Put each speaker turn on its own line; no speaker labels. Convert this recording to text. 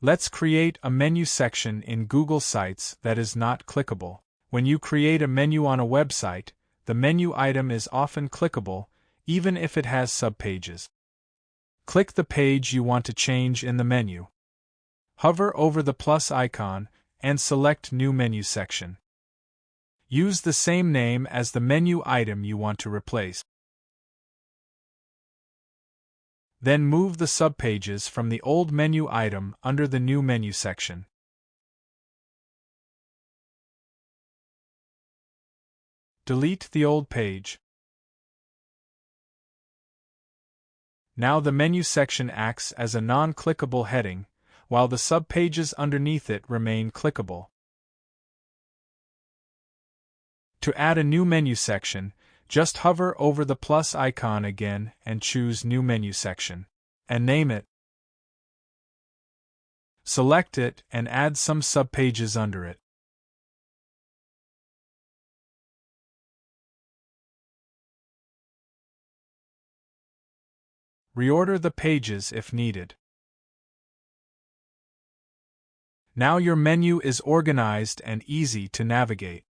Let's create a menu section in Google Sites that is not clickable. When you create a menu on a website, the menu item is often clickable, even if it has subpages. Click the page you want to change in the menu. Hover over the plus icon and select New Menu Section. Use the same name as the menu item you want to replace. Then move the subpages from the old menu item under the New Menu section. Delete the old page. Now the menu section acts as a non-clickable heading, while the subpages underneath it remain clickable. To add a new menu section, just hover over the plus icon again and choose New Menu Section, and name it. Select it and add some subpages under it. Reorder the pages if needed. Now your menu is organized and easy to navigate.